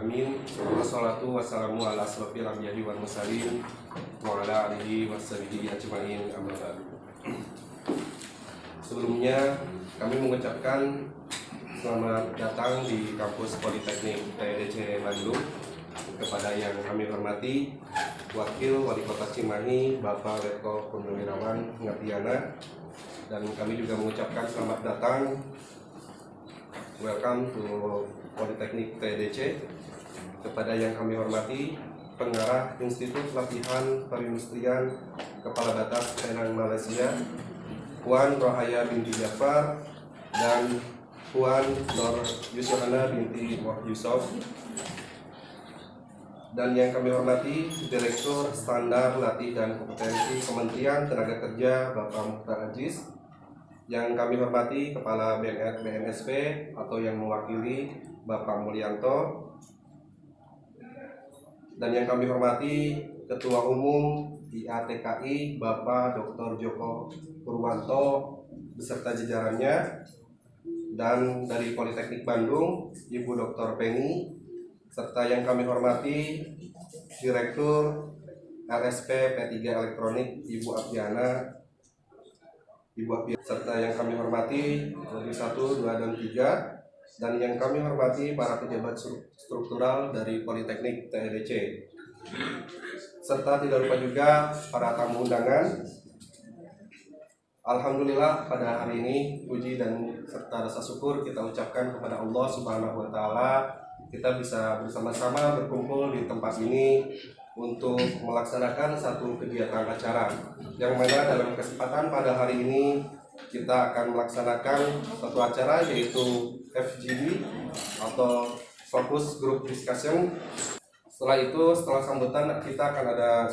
alamin. Wassalatu wassalamu ala asrofil anbiya'i wal mursalin wa ala alihi washabihi ajmain, amma ba'du. Sebelumnya kami mengucapkan selamat datang di kampus Politeknik TEDC Bandung kepada yang kami hormati Wakil Wali Kota Cimahi Bapak Letko Purnawirawan Ngatiana, dan kami juga mengucapkan selamat datang, welcome to Politeknik TEDC, kepada yang kami hormati Pengarah Institut Latihan Perindustrian Kepala Batas Penang Malaysia Puan Rohaya binti Jafar dan Puan Nur Yusufana binti Yusuf, dan yang kami hormati Direktur Standar Latih dan Kompetensi Kementerian Tenaga Kerja Bapak Mukhtar Aziz, yang kami hormati Kepala BNSP atau yang mewakili Bapak Mulyanto, dan yang kami hormati Ketua Umum IATKI Bapak Dr. Joko Purwanto beserta jajarannya, dan dari Politeknik Bandung Ibu Dr. Penny, serta yang kami hormati Direktur LSP P3 Elektronik Ibu Apiana, serta yang kami hormati Prodi 1, 2, dan 3, dan yang kami hormati para pejabat struktural dari Politeknik TEDC, serta tidak lupa juga para tamu undangan. Alhamdulillah, pada hari ini puji dan serta rasa syukur kita ucapkan kepada Allah Subhanahu wa Ta'ala, kita bisa bersama-sama berkumpul di tempat ini untuk melaksanakan satu kegiatan acara, yang mana dalam kesempatan pada hari ini kita akan melaksanakan satu acara, yaitu FGD atau Focus Group Discussion. Setelah itu, setelah sambutan, kita akan ada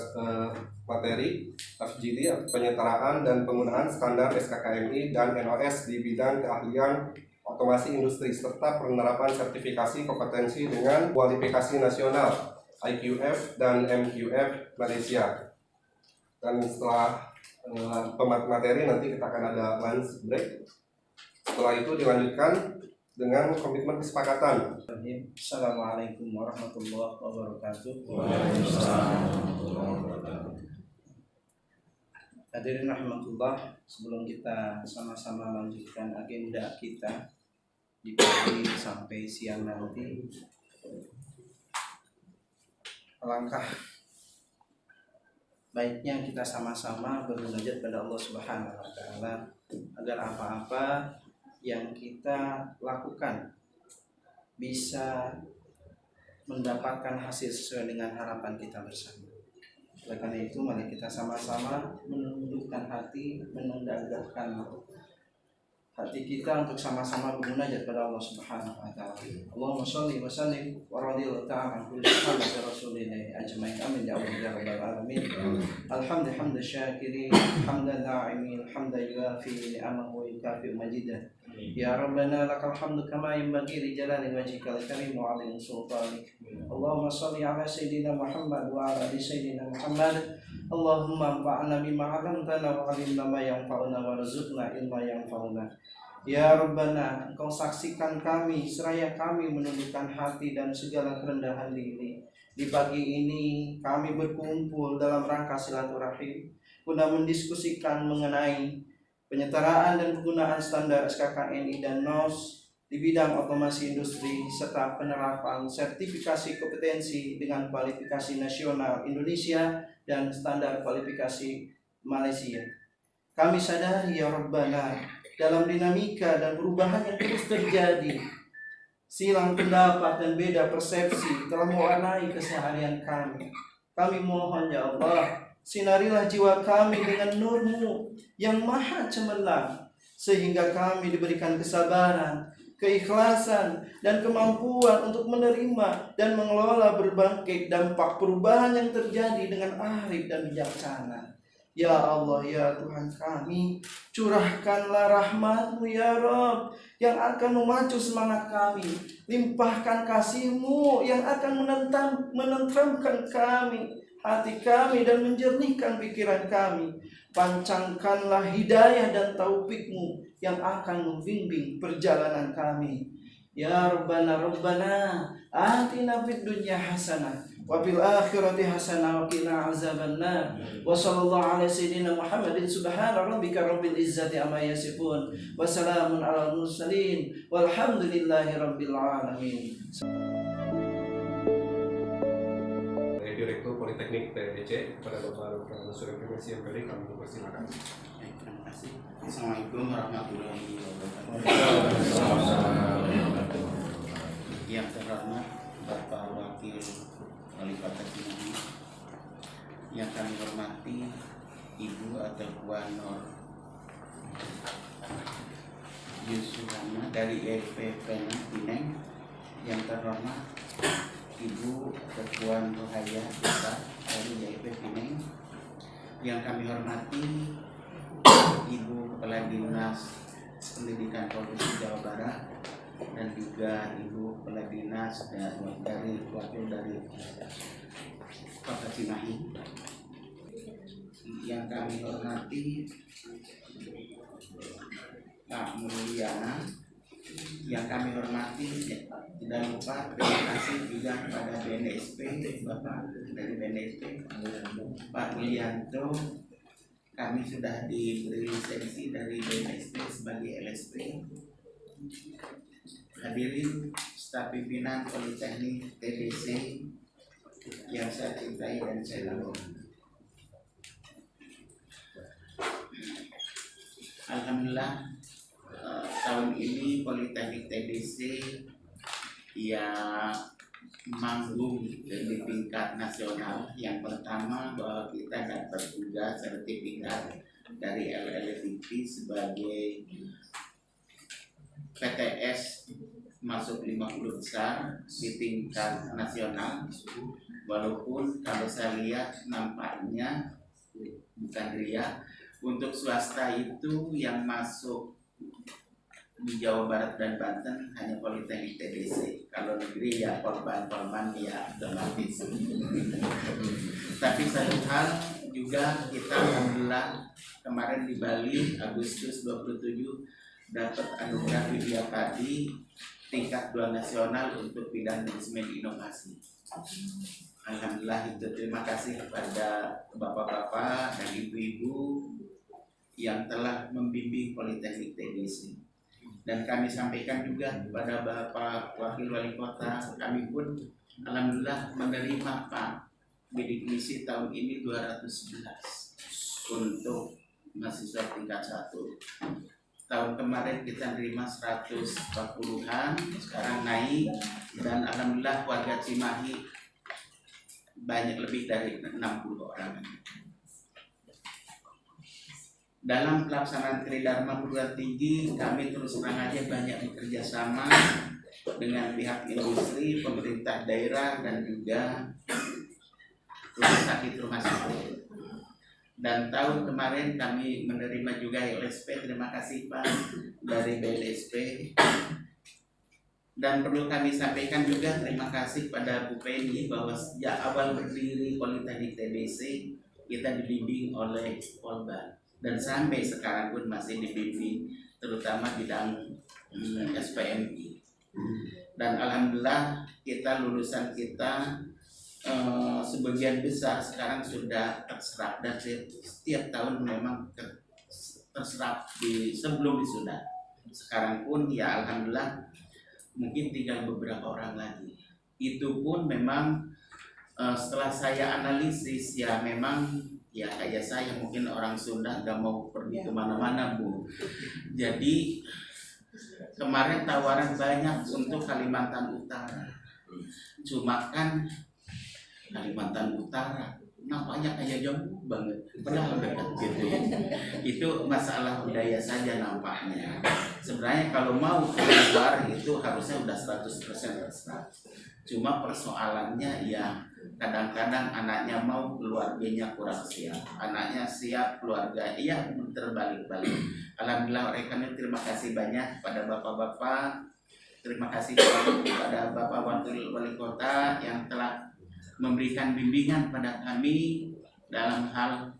materi FGD, penyetaraan dan penggunaan standar SKKMI dan NOS di bidang keahlian otomasi industri, serta penerapan sertifikasi kompetensi dengan kualifikasi nasional IQF dan MQF Malaysia. Dan setelah pemateri nanti kita akan ada lunch break. Setelah itu dilanjutkan dengan komitmen kesepakatan. Assalamualaikum warahmatullahi wabarakatuh. Hadirin rahmatullah, sebelum kita sama-sama lanjutkan agenda kita di pagi sampai siang nanti, alangkah baiknya kita sama-sama bermunajat pada Allah Subhanahu wa Ta'ala agar apa-apa yang kita lakukan bisa mendapatkan hasil sesuai dengan harapan kita bersama. Oleh karena itu, mari kita sama-sama menundukkan hati, menundukkan hati kita untuk sama-sama bermunajat kepada Allah Subhanahu wa Ta'ala. Allahumma shalli wa sallim wa radhiyallahu ta'ala an kulli sahabati rasulillah ajmain, amin ya rabbal alamin. Alhamdulillah syakirin, hamdan na'imin, hamdan yuafi ni'amahu wa yukafi majidah. Ya Rabbana lakal hamdu kama yanbaghi li jalali wajhikal karim wa 'azimi sultanik. Allahumma shalli ala sayyidina Muhammad wa ala ali sayyidina Muhammad. Allahumma anfa'na bima 'allamtana wa 'allimna ma yanfa'una warzuqna ilma yanfa'una. Ya Rabbana, Engkau saksikan kami seraya kami menundukkan hati dan segala kerendahan diri. Di pagi ini kami berkumpul dalam rangka silaturahim guna mendiskusikan mengenai penyetaraan dan penggunaan standar SKKNI dan NOS di bidang otomasi industri, serta penerapan sertifikasi kompetensi dengan kualifikasi nasional Indonesia dan standar kualifikasi Malaysia. Kami sadari ya Rabbana, dalam dinamika dan perubahan yang terus terjadi, silang pendapat dan beda persepsi telah mewarnai keseharian kami. Kami mohon ya Allah, sinarilah jiwa kami dengan nur-Mu yang maha cemerlang, sehingga kami diberikan kesabaran, keikhlasan, dan kemampuan untuk menerima dan mengelola berbagai dampak perubahan yang terjadi dengan arif dan bijaksana. Ya Allah, ya Tuhan kami, curahkanlah rahmat-Mu ya Rabb yang akan memacu semangat kami. Limpahkan kasih-Mu yang akan menenteramkan kami, hati kami, dan menjernihkan pikiran kami. Pancangkanlah hidayah dan taufik-Mu yang akan membimbing perjalanan kami. Ya Rabbana atina fid dunya hasanah wa fil akhirati hasanah wa qina azabannar. Wa sallallahu ala sayyidina Muhammadin subhana rabbika rabbil izzati amma yasifun wa salamun alal mursalin walhamdulillahi rabbil alamin. Direktur Politeknik TDC kepada Bapak Dr. Surya Primasi MPD kami persilakan. Terima kasih. Assalamualaikum warahmatullahi wabarakatuh. Yang terhormat Bapak Wakil Wali Kota Cimahi, yang kami hormati Ibu atau Puan Nur Yusufana dari ILP Penang Pineng, yang terhormat Ibu atau Puan Rohaya Desa dari ILP Pineng, yang kami hormati Ibu Kepala Dinas Pendidikan Provinsi Jawa Barat dan juga Ibu Kepala Dinas dari wakil dari Kota Cimahi, yang kami hormati Pak Mulyana, yang kami hormati tidak lupa terima kasih juga kepada BNSP, Bapak dari BNSP Pak Willianto. Kami sudah diberi lisensi dari BNSP sebagai LSP. Hadirin staf pimpinan Politeknik TDC yang saya cintai dan saya banggakan. Alhamdulillah tahun ini Politeknik TDC ya manggung di tingkat nasional. Yang pertama bahwa kita dapat juga sertifikat dari LLTP sebagai PTS masuk 50 besar di tingkat nasional. Walaupun kalau saya lihat nampaknya bukan ria, untuk swasta itu yang masuk di Jawa Barat dan Banten hanya Politeknik TDC. Kalau negeri ya korban ya otomatis. Tapi satu hal juga kita alhamdulillah kemarin di Bali Agustus 27 dapat anugerah Widya Padi tingkat 2 nasional untuk bidang manajemen inovasi. Alhamdulillah itu terima kasih kepada bapak-bapak dan ibu-ibu yang telah membimbing Politeknik TDC. Dan kami sampaikan juga kepada Bapak Wakil Wali Kota, kami pun alhamdulillah menerima Pak bidik misi tahun ini 211 untuk mahasiswa tingkat 1. Tahun kemarin kita menerima 140-an, sekarang naik, dan alhamdulillah warga Cimahi banyak lebih dari 60 orang. Dalam pelaksanaan Tridharma Perguruan Tinggi, kami terus terang aja banyak bekerja sama dengan pihak industri, pemerintah daerah, dan juga rumah sakit. Dan tahun kemarin kami menerima juga LSP, terima kasih Pak dari BLSP. Dan perlu kami sampaikan juga terima kasih pada Bu Penny bahwa sejak awal berdiri Politeknik TDC kita dibimbing oleh Polban. Dan sampai sekarang pun masih dibimbing, terutama bidang SPMI. Dan alhamdulillah kita lulusan kita sebagian besar sekarang sudah terserap, dan setiap tahun memang terserap sebelum wisuda. Sekarang pun ya alhamdulillah mungkin tinggal beberapa orang lagi. Itu pun memang setelah saya analisis ya memang ya kayak saya mungkin orang Sunda gak mau pergi kemana-mana Bu. Jadi kemarin tawaran banyak untuk Kalimantan Utara. Cuma kan Kalimantan Utara nampaknya kayak jauh banget, padahal dekat gitu ya. Itu masalah budaya saja nampaknya. Sebenarnya kalau mau keluar itu harusnya udah 100% terserah. Cuma persoalannya ya kadang-kadang anaknya mau, keluarganya kurang siap. Anaknya siap, keluarga iya terbalik-balik. Alhamdulillah rekan terima kasih banyak pada bapak-bapak. Terima kasih kepada Bapak Wakil Wali Kota yang telah memberikan bimbingan pada kami dalam hal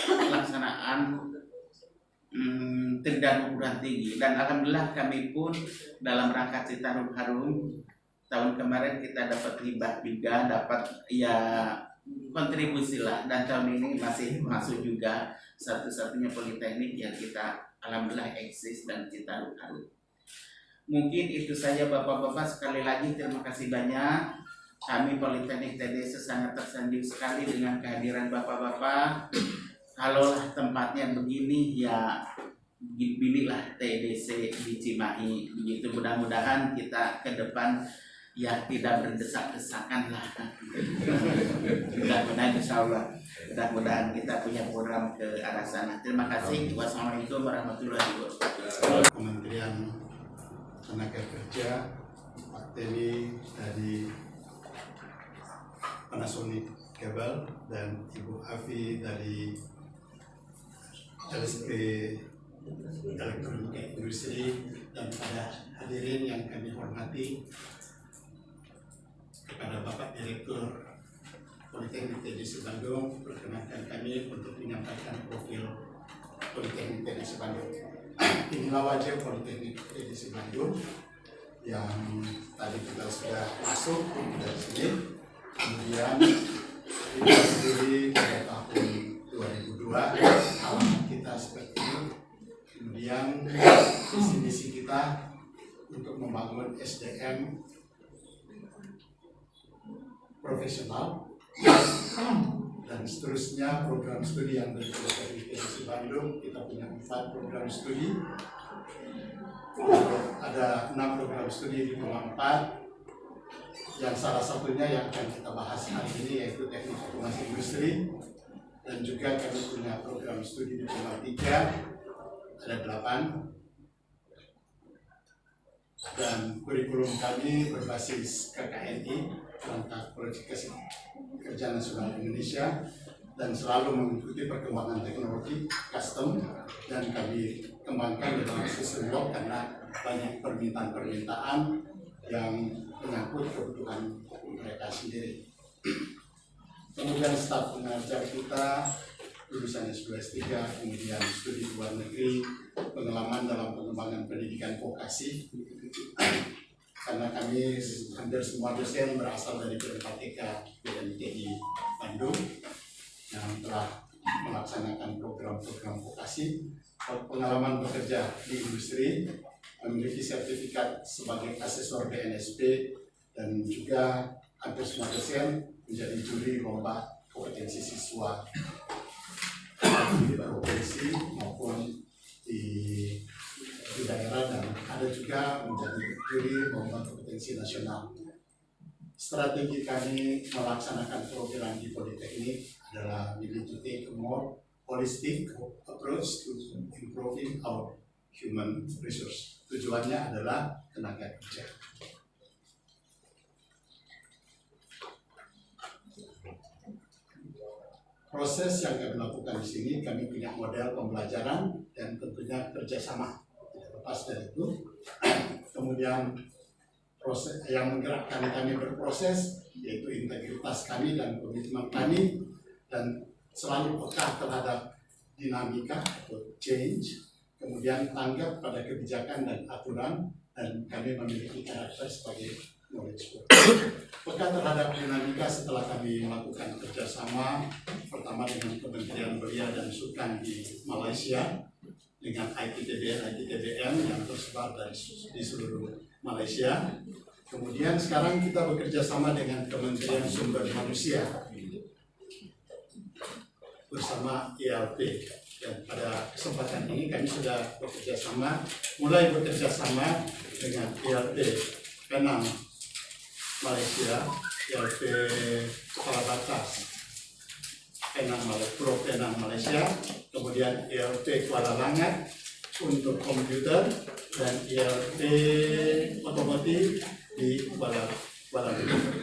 pelaksanaan dan perguruan tinggi. Dan alhamdulillah kami pun dalam rangka Citarum Harum tahun kemarin kita dapat hibah juga, dapat ya kontribusi lah, dan tahun ini masih masuk juga satu-satunya politeknik yang kita alhamdulillah eksis dan Citarum Harum. Mungkin itu saja Bapak-bapak, sekali lagi terima kasih banyak. Kami Politeknik TDC sangat tersanjung sekali dengan kehadiran Bapak-bapak. Kalau tempatnya begini ya pilihlah TDC di Cimahi begitu. Mudah-mudahan kita ke depan ya tidak berdesak-desakan lah. Mudah-mudahan insya Allah, mudah-mudahan kita punya program ke arah sana. Terima kasih. Wassalamualaikum warahmatullahi wabarakatuh. Kementerian Tenaga Kerja, Pak Teni dari Panasonic Cable dan Ibu Afi dari LSP Elektronik Industri, dan pada hadirin yang kami hormati, kepada Bapak Direktur Politeknik TDC Bandung, perkenankan kami untuk menyampaikan profil Politeknik TDC Bandung. Inilah wajah Politeknik TDC Bandung yang tadi kita sudah masuk dari sini. Kemudian kita sendiri pada tahun 2002 alamat kita seperti ini. Kemudian visi-misi kita untuk membangun SDM profesional dan seterusnya. Program studi yang berada di TDC Bandung, kita punya 4 program studi. Ada 6 program studi di Diploma 4, yang salah satunya yang akan kita bahas hari ini yaitu Teknik Otomasi Industri, dan juga kami punya program studi di Diploma 3, ada 8, dan kurikulum kami berbasis KKNI, Kerangka Kualifikasi Kerja Nasional Indonesia, dan selalu mengikuti perkembangan teknologi custom, dan kami kembangkan dalam sistem blok karena banyak permintaan yang menyangkut kebutuhan mereka sendiri. Kemudian staf pengajar kita lulusan S2 S3, kemudian studi luar negeri, pengalaman dalam pengembangan pendidikan vokasi, karena kami hampir semua dosen berasal dari PMK BMTI Bandung yang telah melaksanakan program-program vokasi, pengalaman bekerja di industri, memiliki sertifikat sebagai asesor BNSP, dan juga hampir semua dosen menjadi juri lomba kompetensi siswa di provinsi maupun di daerah, dan ada juga menjadi juri lomba kompetensi nasional. Strategi kami melaksanakan program di Politeknik adalah we need to take a more holistic approach to improving our human resource. Tujuannya adalah tenaga kerja. Proses yang kami lakukan di sini, kami punya model pembelajaran dan tentunya kerjasama. Tidak lepas dari itu. Kemudian proses yang menggerakkan kami berproses yaitu integritas kami dan komitmen kami, dan selalu peka terhadap dinamika atau change, kemudian tanggap pada kebijakan dan aturan, dan kami memiliki karakter sebagai knowledge worker. Peka terhadap dinamika setelah kami melakukan kerjasama pertama dengan Kementerian Belia dan Sukan di Malaysia, dengan ITTBN yang tersebar di seluruh Malaysia. Kemudian sekarang kita bekerja sama dengan Kementerian Sumber Manusia bersama ILP, dan pada kesempatan ini kami sudah mulai bekerja sama dengan ILP Penang Malaysia, ILP Kepala Batas Penang Malaysia, kemudian ILP Kuala Langat untuk komputer, dan ILP otomotif di Kuala Lumpur.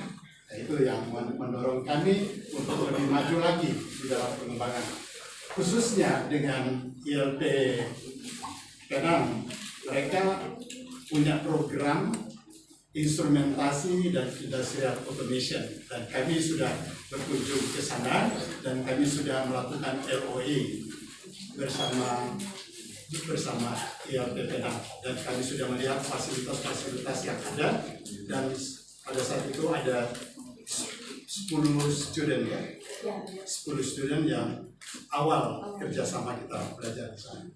Nah, itu yang mendorong kami untuk lebih maju lagi di dalam pengembangan, khususnya dengan ILP Penang. Mereka punya program instrumentasi dan industrial automation, dan kami sudah berkunjung ke sana, dan kami sudah melakukan LOE bersama bersama ILPPDAM, dan kami sudah melihat fasilitas-fasilitas yang ada, dan pada saat itu ada 10 student ya, 10 student yang awal kerjasama kita belajar di sana.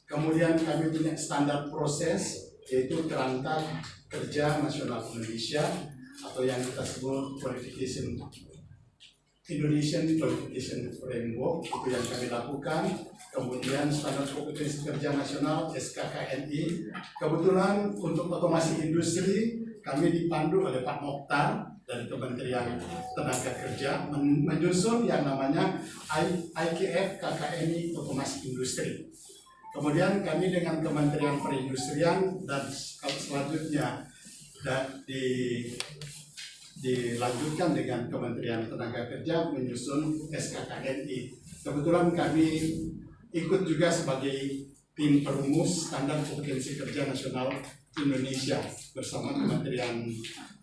Kemudian kami punya standar proses, yaitu Kerangka Kerja Nasional Indonesia atau yang kita sebut Indonesian Qualification Framework, itu yang kami lakukan. Kemudian standar kompetensi kerja nasional SKKNI. Kebetulan untuk otomasi industri kami dipandu oleh Pak Mokhtar dari Kementerian Tenaga Kerja menyusun yang namanya IKF KKNI Otomasi Industri. Kemudian kami dengan Kementerian Perindustrian dan selanjutnya dilanjutkan dengan Kementerian Tenaga Kerja menyusun SKKNI. Kebetulan kami ikut juga sebagai tim perumus standar kompetensi kerja nasional Indonesia bersama Kementerian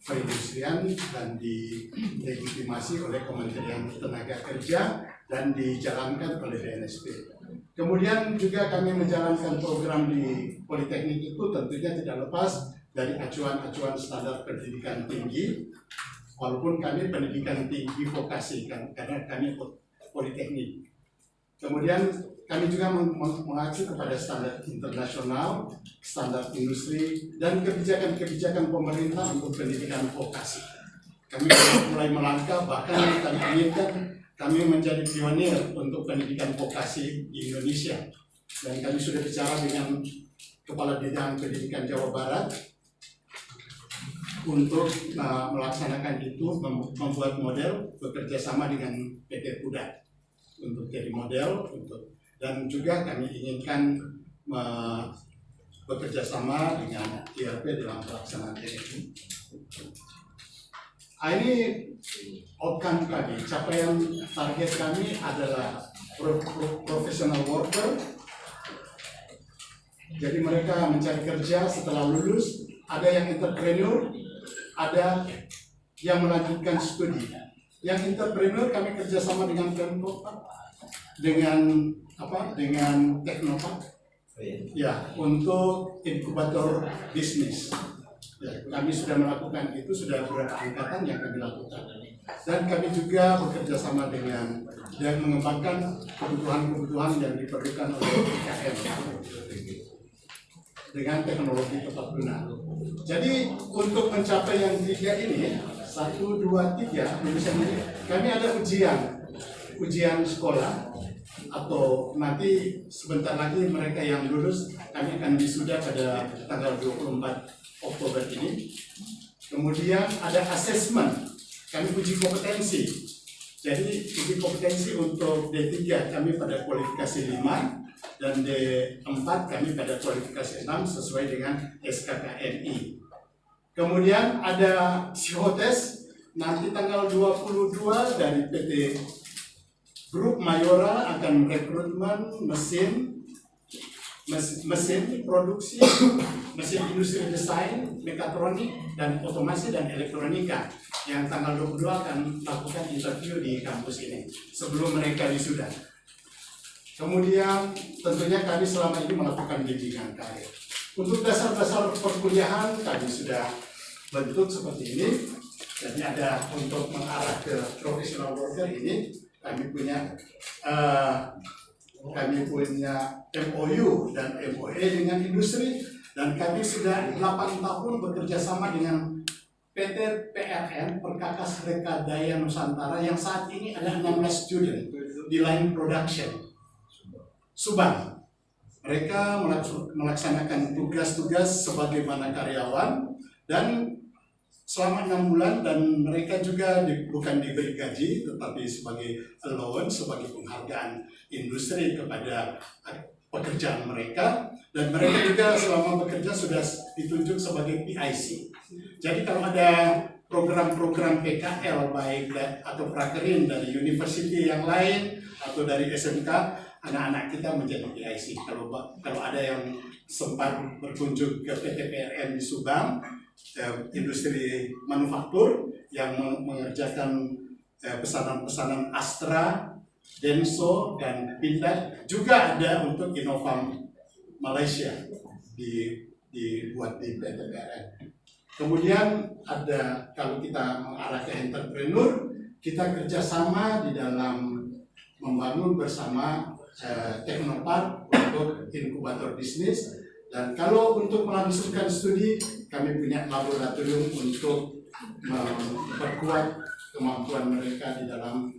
Perindustrian dan dilegitimasi oleh Kementerian Tenaga Kerja dan dijalankan oleh BNSP. Kemudian juga kami menjalankan program di Politeknik itu tentunya tidak lepas dari acuan-acuan standar pendidikan tinggi, walaupun kami pendidikan tinggi vokasi karena kami politeknik. Kemudian kami juga mengacu kepada standar internasional, standar industri, dan kebijakan-kebijakan pemerintah untuk pendidikan vokasi. Kami mulai melangkah, bahkan kami inginkan kami menjadi pionir untuk pendidikan vokasi di Indonesia. Dan kami sudah bicara dengan Kepala Bidang Pendidikan Jawa Barat untuk melaksanakan itu, membuat model bekerja sama dengan PT PUDA untuk jadi model dan juga kami inginkan bekerja sama dengan IRP dalam pelaksanaan ini. Ini outcome kami, capaian target kami adalah professional worker. Jadi mereka mencari kerja setelah lulus, ada yang entrepreneur, ada yang melanjutkan studi. Yang entrepreneur kami kerjasama dengan Pemkot, dengan Teknopark, ya, untuk inkubator bisnis. Ya, kami sudah melakukan itu, sudah beberapa angkatan yang kami lakukan. Dan kami juga bekerja sama dengan dan mengembangkan kebutuhan-kebutuhan yang diperlukan oleh IKM dengan teknologi tepat guna. Jadi untuk mencapai yang 3 ini, 1, 2, 3, kami ada ujian sekolah, atau nanti sebentar lagi mereka yang lulus kami akan wisuda pada tanggal 24 Oktober ini. Kemudian ada assessment, kami uji kompetensi. Jadi uji kompetensi untuk D3 kami pada kualifikasi 5 dan D4 kami pada kualifikasi 6 sesuai dengan SKKNI. Kemudian ada psikotes nanti tanggal 22 dari PT Grup Mayora akan rekrutmen mesin produksi, mesin industri desain, mekatronik, dan otomasi dan elektronika yang tanggal 22 akan lakukan interview di kampus ini sebelum mereka wisuda. Kemudian tentunya kami selama ini melakukan bimbingan karir. Untuk dasar-dasar perkuliahan kami sudah bentuk seperti ini. Jadi ada untuk mengarah ke professional worker ini kami punya MOU dan MOE dengan industri, dan kami sudah 8 tahun bekerja sama dengan PT PLN Perkakas Reka Daya Nusantara yang saat ini ada 16 student di line production Subang. Mereka melaksanakan tugas-tugas sebagaimana karyawan dan selama 6 bulan, dan mereka juga bukan diberi gaji tetapi sebagai allowance, sebagai penghargaan industri kepada pekerjaan mereka, dan mereka juga selama bekerja sudah ditunjuk sebagai PIC. Jadi kalau ada program-program PKL baik atau prakerin dari university yang lain atau dari SMK, anak-anak kita menjadi PIC. Kalau ada yang sempat berkunjung ke PT PLN di Subang, industri manufaktur yang mengerjakan pesanan-pesanan Astra Denso dan Pindad, juga ada untuk Innovam Malaysia dibuat di PTPRN. Kemudian ada, kalau kita mengarah ke entrepreneur, kita kerjasama di dalam membangun bersama Teknopark untuk inkubator bisnis. Dan kalau untuk melangsungkan studi, kami punya laboratorium untuk memperkuat kemampuan mereka di dalam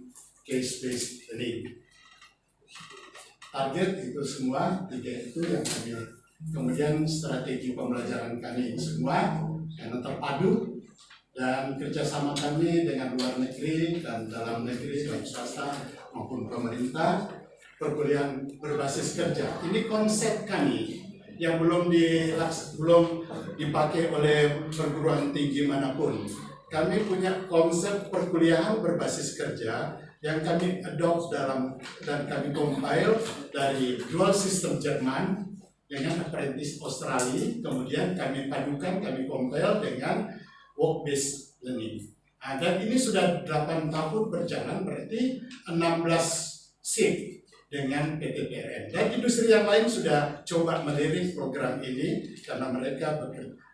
case-based learning. Target itu semua, 3 itu yang kami. Kemudian strategi pembelajaran kami semua karena terpadu, dan kerjasama kami dengan luar negeri dan dalam negeri, baik swasta maupun pemerintah, perkuliahan berbasis kerja. Ini konsep kami yang belum dipakai oleh perguruan tinggi manapun. Kami punya konsep perkuliahan berbasis kerja yang kami adopt dan kami compile dari dual system Jerman dengan apprentice Australia, kemudian kami padukan, kami compile dengan work-based learning. Dan ini sudah 8 tahun berjalan, berarti 16 shift dengan PTPRN. Dan industri yang lain sudah coba melirik program ini karena mereka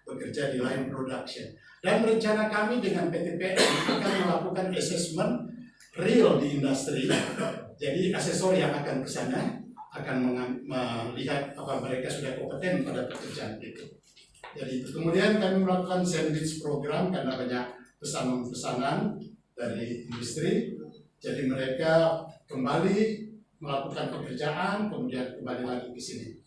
bekerja di line production. Dan rencana kami dengan PTPRN akan melakukan assessment real di industri. Jadi asesor yang akan ke sana akan melihat apa mereka sudah kompeten pada pekerjaan itu. Jadi itu. Kemudian kami melakukan sandwich program karena banyak pesanan-pesanan dari industri. Jadi mereka kembali melakukan pekerjaan, kemudian kembali lagi ke sini.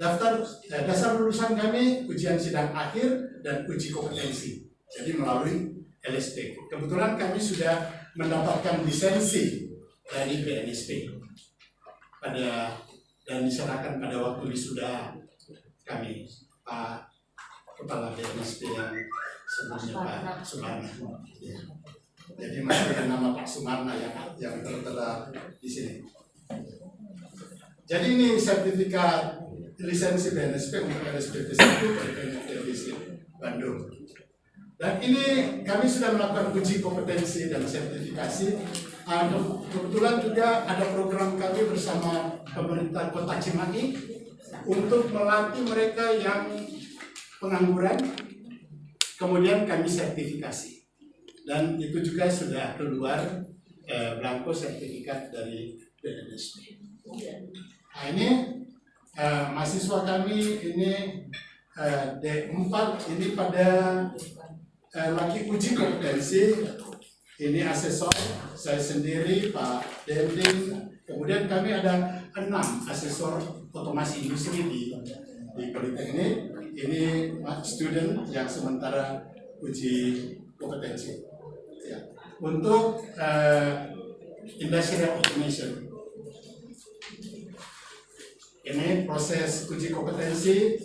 Dasar lulusan kami ujian sidang akhir dan uji kompetensi. Jadi melalui LSP. Kebetulan kami sudah mendapatkan lisensi dari BNSP dan diserahkan pada waktu wisuda kami, Pak Kepala BNSP yang sebelumnya Pak Sumarna. Ya. Jadi masih dengan nama Pak Sumarna yang tertera di sini. Jadi ini sertifikat lisensi BNSP untuk LSPP 1 dari TBC Bandung. Dan ini kami sudah melakukan uji kompetensi dan sertifikasi. Kebetulan juga ada program kami bersama pemerintah Kota Cimahi untuk melatih mereka yang pengangguran, kemudian kami sertifikasi. Dan itu juga sudah keluar belangko sertifikat dari BNSP. Nah ini mahasiswa kami ini D4 ini pada lagi uji kompetensi. Ini asesor, saya sendiri, Pak Dending, kemudian kami ada 6 asesor otomasi industri di Politeknik. Ini student yang sementara uji kompetensi. Ya. Untuk industrial automation, ini proses uji kompetensi.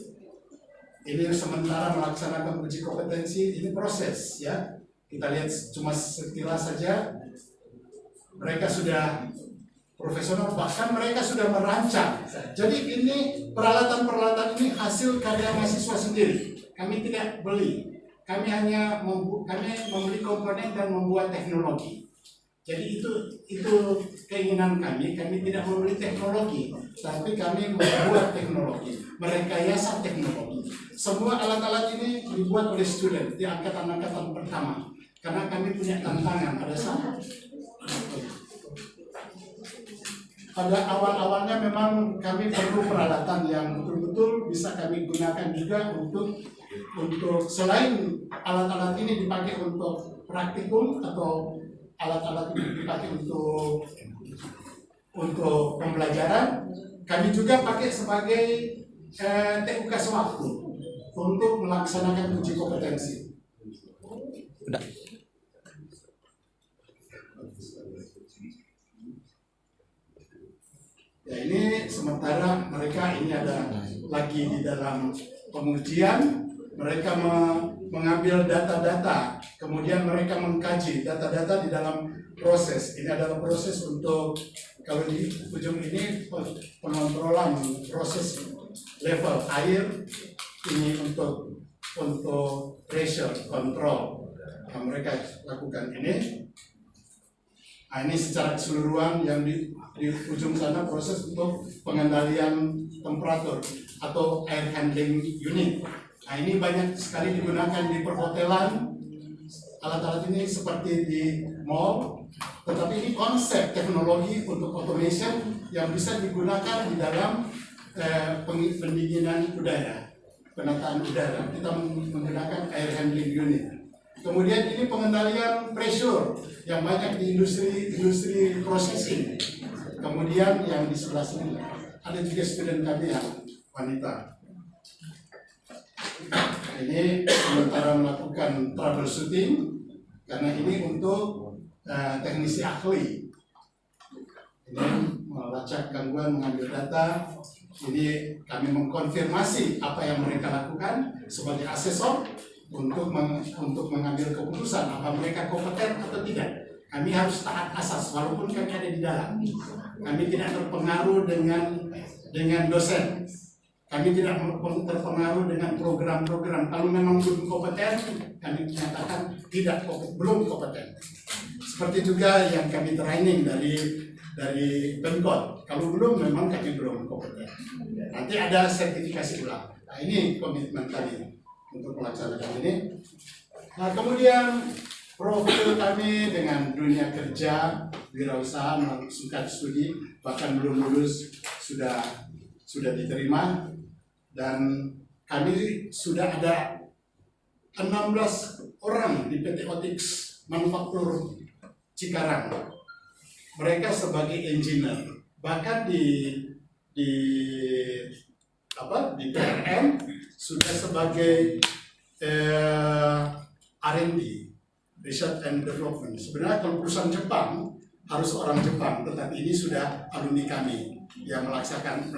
Ini sementara melaksanakan uji kompetensi, ini proses ya. Kita lihat cuma sekilas saja, mereka sudah profesional, bahkan mereka sudah merancang. Jadi ini peralatan-peralatan ini hasil karya mahasiswa sendiri. Kami tidak beli, kami hanya membeli komponen dan membuat teknologi. Jadi itu keinginan kami tidak membeli teknologi, tapi kami membuat teknologi, merekayasa teknologi. Semua alat-alat ini dibuat oleh student di angkatan-angkatan pertama. Karena kami punya tantangan pada saat pada awal-awalnya memang kami perlu peralatan yang betul-betul bisa kami gunakan juga untuk selain alat-alat ini dipakai untuk praktikum atau alat-alat ini dipakai untuk pembelajaran, kami juga pakai sebagai TUK sewaktu untuk melaksanakan uji kompetensi. Ya ini sementara mereka ini ada lagi di dalam pengujian, mereka mengambil data-data, kemudian mereka mengkaji data-data di dalam proses. Ini adalah proses untuk, kalau di ujung ini pengontrolan proses level air, ini untuk pressure control yang mereka lakukan ini. Nah, ini secara keseluruhan yang di ujung sana proses untuk pengendalian temperatur atau air handling unit. Nah, ini banyak sekali digunakan di perhotelan. Alat-alat ini seperti di mall, tetapi ini konsep teknologi untuk automation yang bisa digunakan di dalam pendinginan udara, penataan udara. Kita menggunakan air handling unit. Kemudian ini pengendalian pressure yang banyak di industri processing. Kemudian yang di sebelah sini ada juga student kami yang wanita. Ini sementara melakukan troubleshooting karena ini untuk teknisi ahli. Ini melacak gangguan, mengambil data. Ini kami mengkonfirmasi apa yang mereka lakukan sebagai asesor untuk mengambil keputusan apa mereka kompeten atau tidak. Kami harus taat asas walaupun kami ada di dalam. Kami tidak terpengaruh dengan dosen. Kami tidak terpengaruh dengan program-program. Kalau memang belum kompeten, kami menyatakan belum kompeten. Seperti juga yang kami training dari Pemkot. Kalau belum, memang kami belum kompeten. Nanti ada sertifikasi ulang. Nah, ini komitmen kami untuk melaksanakan ini. Nah, kemudian profil kami dengan dunia kerja, wirausaha, melakukan studi, bahkan belum lulus sudah diterima, dan kami sudah ada 16 orang di PT Otix Manufaktur Cikarang. Mereka sebagai engineer, bahkan di PRM sudah sebagai R&D, Research and Development. Sebenarnya kalau perusahaan Jepang harus orang Jepang, tetapi ini sudah alumni kami yang melaksanakan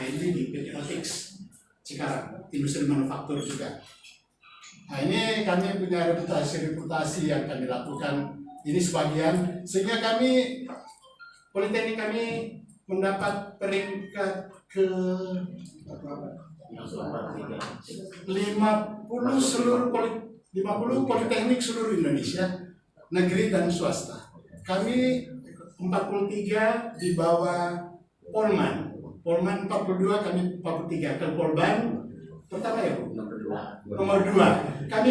R&D di PT Otix Cikarang, industri manufaktur juga. Nah, ini kami punya reputasi yang kami lakukan. Ini sebagian, sehingga Politeknik kami mendapat peringkat ke 50 politeknik seluruh Indonesia, negeri dan swasta. Kami 43 di bawah Polman 42, kami 43. Ke Polban pertama ya Bu? Nomor 2. Kami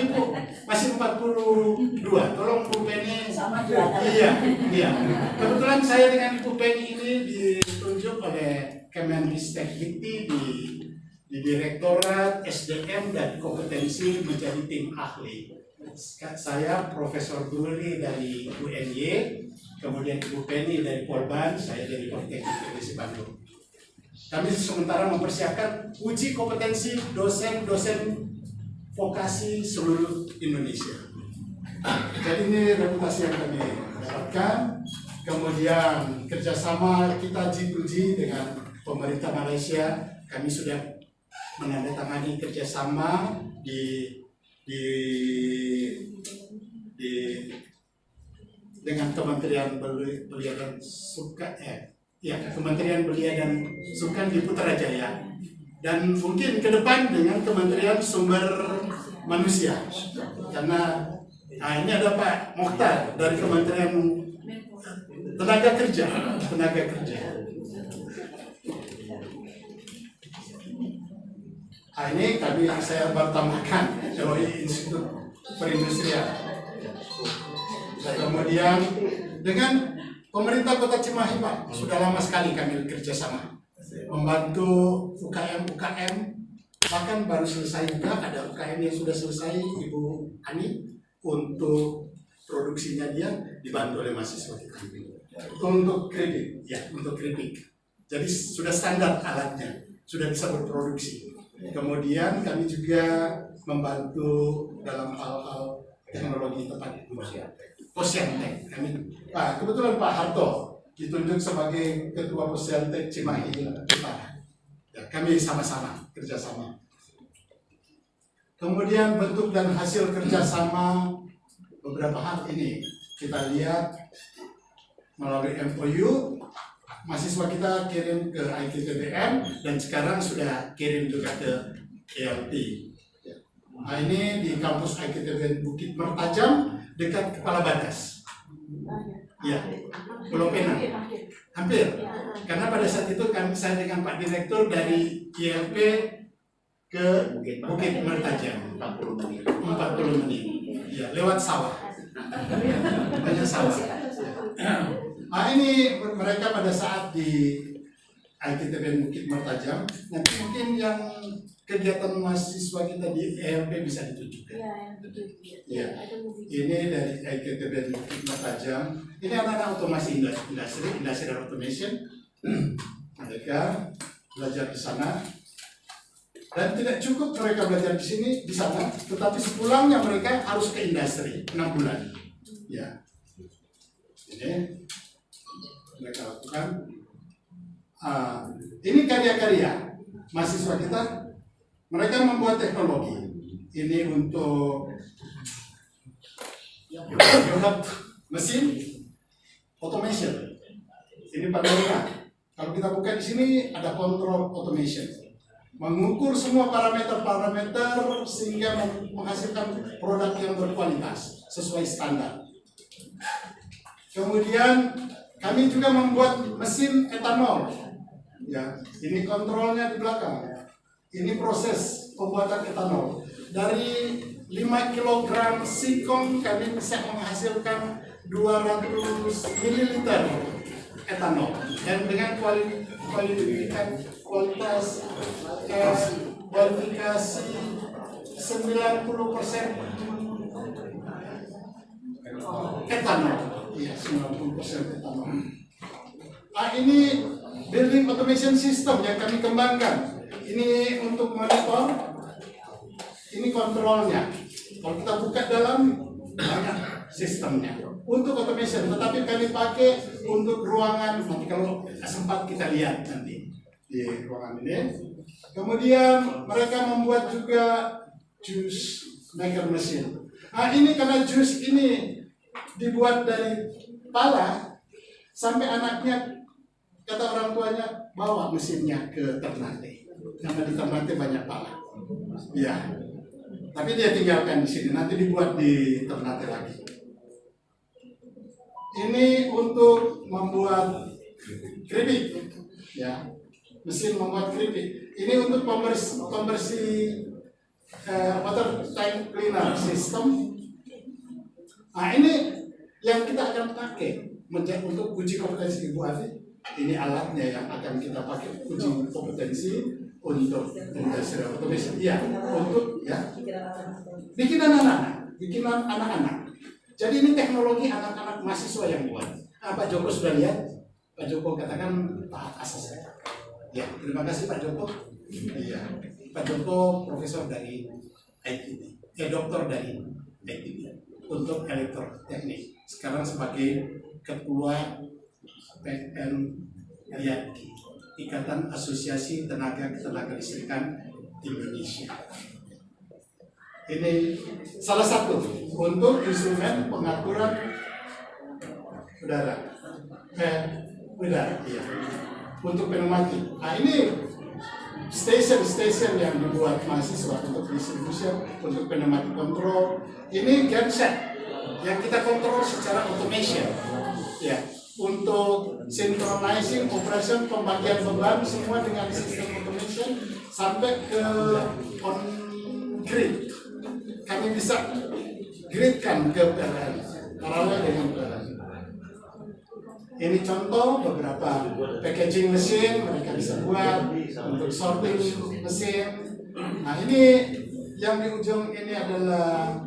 masih 42. Tolong Bu Penny. Iya. Kebetulan saya dengan Bu Penny ini ditunjuk oleh Kemendikbud di Direktorat SDM dan Kompetensi menjadi tim ahli. Saya Profesor Gurli dari UNY, kemudian Ibu Penny dari Polban, saya dari Politeknik Indonesia Bandung. Kami sementara mempersiapkan uji kompetensi dosen-dosen vokasi seluruh Indonesia. Jadi ini reputasi yang kami dapatkan. Kemudian kerjasama kita G2G dengan pemerintah Malaysia, kami sudah menandatangani kerjasama dengan Kementerian Belia dan Sukan, Kementerian Belia dan Sukan di Putrajaya, dan mungkin ke depan dengan Kementerian Sumber Manusia, karena ini ada Pak Mokhtar dari Kementerian Tenaga Kerja. Ini saya bertambahkan dari Institut Perindustrian. Kemudian dengan pemerintah Kota Cimahi Pak, sudah lama sekali kami kerjasama, membantu UKM, bahkan baru selesai juga ada UKM yang sudah selesai, Ibu Ani, untuk produksinya dia dibantu oleh mahasiswa kita untuk keripik. Jadi sudah standar alatnya, sudah bisa berproduksi. Kemudian kami juga membantu dalam hal-hal teknologi tempat Posyantek. Kebetulan Pak Harto ditunjuk sebagai Ketua Posyantek Cimahi. Kami sama-sama kerjasama. Kemudian bentuk dan hasil kerjasama beberapa hal ini kita lihat melalui MOU. Mahasiswa kita kirim ke IKTBM dan sekarang sudah kirim juga ke ELT. Nah, ini di kampus IKTBM Bukit Mertajam dekat Kepala Batas. Ya, Pulau Penang. Hampir. Karena pada saat itu saya dengan Pak Direktur dari ILP ke Bukit Mertajam 40 menit. 40 menit. Ya, lewat sawah. Banyak sawah. Nah, ini mereka pada saat di IKTB Bukit Mertajam. Nanti mungkin yang kegiatan mahasiswa kita di ELP bisa ditunjukkan. Ya, ini dari IKTB Bukit Mertajam. Ini anak-anak otomasi industri dan automation. Mereka belajar di sana. Dan tidak cukup mereka belajar di sini, di sana, tetapi sepulangnya mereka harus ke industri 6 bulan. Ya, ini mereka lakukan. Ini karya-karya mahasiswa kita. Mereka membuat teknologi. Ini untuk mesin automation. Ini panelnya. Kalau kita buka di sini ada kontrol automation. Mengukur semua parameter-parameter sehingga menghasilkan produk yang berkualitas sesuai standar. Kemudian kami juga membuat mesin etanol. Ya, ini kontrolnya di belakang. Ini proses pembuatan etanol. Dari 5 kg singkong kami bisa menghasilkan 200 ml etanol. Dan dengan kualitas kualifikasi 90% etanol. Iya, 90% etanol. Nah, ini building automation system yang kami kembangkan. Ini untuk monitor, ini kontrolnya. Kalau kita buka dalam, banyak sistemnya. Untuk automation, tetapi kami pakai untuk ruangan. Nanti kalau sempat kita lihat nanti di ruangan ini. Kemudian mereka membuat juga juice maker mesin. Nah, ini karena juice ini dibuat dari pala, sampai anaknya kata orang tuanya bawa mesinnya ke Ternate. Karena di Ternate banyak pala. Ya. Tapi dia tinggalkan di sini, nanti dibuat di Ternate lagi. Ini untuk membuat keripik, ya, mesin membuat keripik. Ini untuk pembersih water tank cleaner system. Nah, ini yang kita akan pakai untuk uji kompetensi Ibu Afi. Ini alatnya yang akan kita pakai uji kompetensi untuk industrial automation. Iya, untuk ya bikinan anak-anak. Jadi ini teknologi anak-anak mahasiswa yang buat. Pak Joko sudah lihat. Pak Joko katakan tahap asas. Ya, terima kasih Pak Joko. Iya, Pak Joko profesor dari ITB, doktor dari ITB untuk elektroteknik. Sekarang sebagai ketua PNIAK, Ikatan Asosiasi Tenaga Listrikan Indonesia. Ini salah satu untuk instrumen pengaturan udara, iya, untuk pneumatik. Nah, ini station yang dibuat mahasiswa untuk distribusi, untuk pneumatik control. Ini genset yang kita kontrol secara automation, ya, untuk synchronizing operation, pembagian beban semua dengan sistem automation sampai ke on grid. Kami bisa gridkan ke PLN, paralel dengan PLN. Ini contoh beberapa packaging mesin mereka bisa buat untuk sorting mesin. Nah, ini yang di ujung ini adalah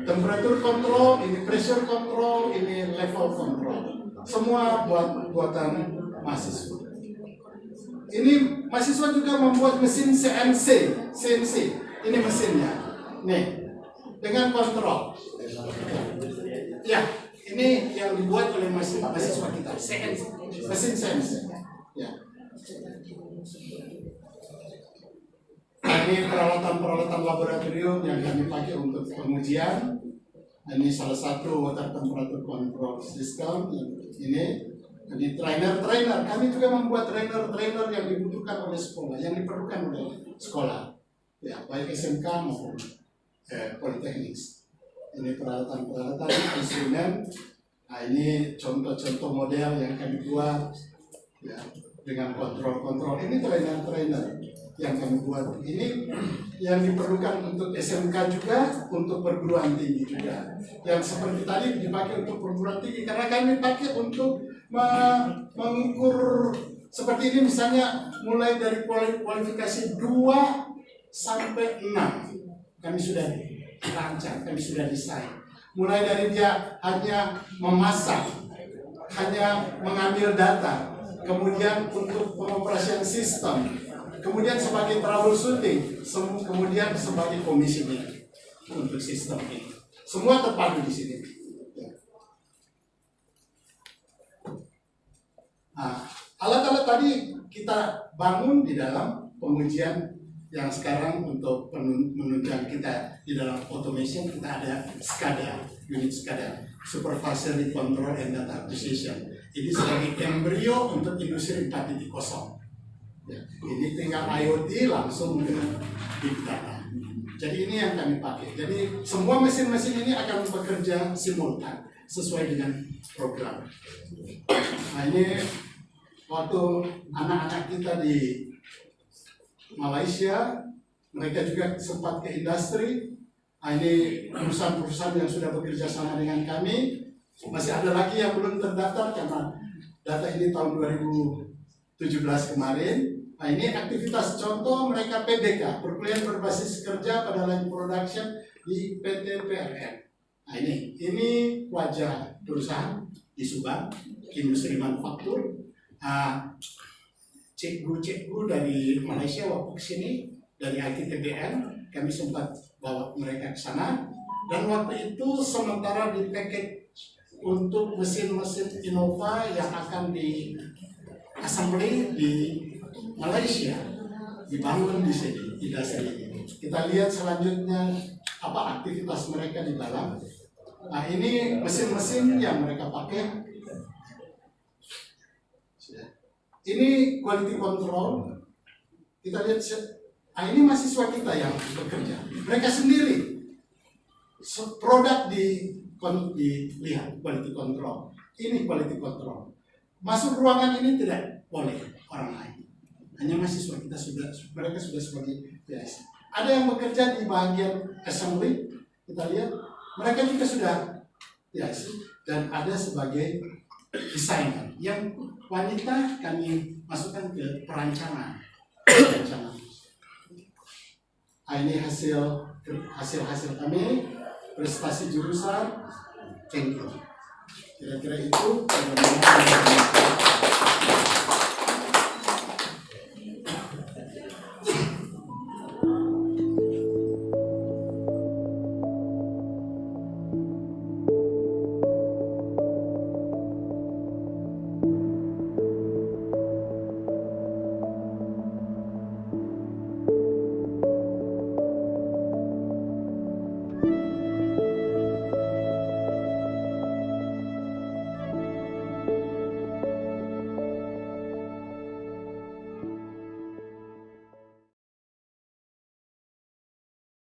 temperature control, ini pressure control, ini level control. Semua buatan mahasiswa. Ini mahasiswa juga membuat mesin CNC. Ini mesinnya. Nih, dengan kontrol. Ya, ini yang dibuat oleh mahasiswa kita. CNC, mesin CNC. Ya. Nah, ini peralatan laboratorium yang kami pakai untuk pengujian. Ini salah satu water temperature control system. Ini trainer. Kami juga membuat trainer yang dibutuhkan oleh sekolah, yang diperlukan oleh sekolah. Ya, baik SMK maupun Politeknik. Ini peralatan-peralatan, instrumen. Nah, ini contoh-contoh model yang kami buat ya, dengan kontrol-kontrol. Ini trainer-trainer yang kami buat. Ini yang diperlukan untuk SMK juga, untuk perguruan tinggi juga. Yang seperti tadi dipakai untuk perguruan tinggi karena kami pakai untuk mengukur seperti ini, misalnya mulai dari kualifikasi 2 sampai 6 kami sudah rancang, kami sudah desain. Mulai dari dia hanya memasak, hanya mengambil data, kemudian untuk pengoperasian sistem, kemudian sebagai troubleshooting, kemudian sebagai commissioning untuk sistem ini. Semua terpadu di sini. Nah, alat-alat tadi kita bangun di dalam pengujian yang sekarang untuk penunjang kita di dalam automation. Kita ada SCADA, unit SCADA, Supervisory Control and Data Acquisition. Ini sebagai embrio untuk industri 4.0. Ya, ini tinggal IoT langsung ke big data. Jadi ini yang kami pakai. Jadi semua mesin-mesin ini akan bekerja simultan sesuai dengan program. Nah, ini waktu anak-anak kita di Malaysia, mereka juga sempat ke industri. Nah, ini perusahaan-perusahaan yang sudah bekerja sama dengan kami. Masih ada lagi yang belum terdaftar karena data ini tahun 2017 kemarin. Nah, ini aktivitas contoh mereka PBK, perkuliahan berbasis kerja pada line production di PT PLN. Nah, ini wajah perusahaan di Subang, industri manufaktur. Cikgu-cikgu dari Malaysia waktu kesini, dari ITTBN, kami sempat bawa mereka ke sana. Dan waktu itu sementara di package untuk mesin-mesin Innova yang akan di assembly di Malaysia, dibangun di sini, di dasar ini. Kita lihat selanjutnya apa aktivitas mereka di dalam. Nah, ini mesin-mesin yang mereka pakai. Ini quality control. Kita lihat, ini mahasiswa kita yang bekerja. Mereka sendiri produk dilihat quality control. Ini quality control. Masuk ruangan ini tidak boleh orang lain. Hanya mahasiswa kita mereka sudah sebagai PIC. Ada yang bekerja di bagian assembly. Kita lihat mereka juga sudah PIC dan ada sebagai desainer. Yang wanita kami masukkan ke perancangan. Nah, ini hasil kami, prestasi jurusan. Thank you. Kira-kira itu.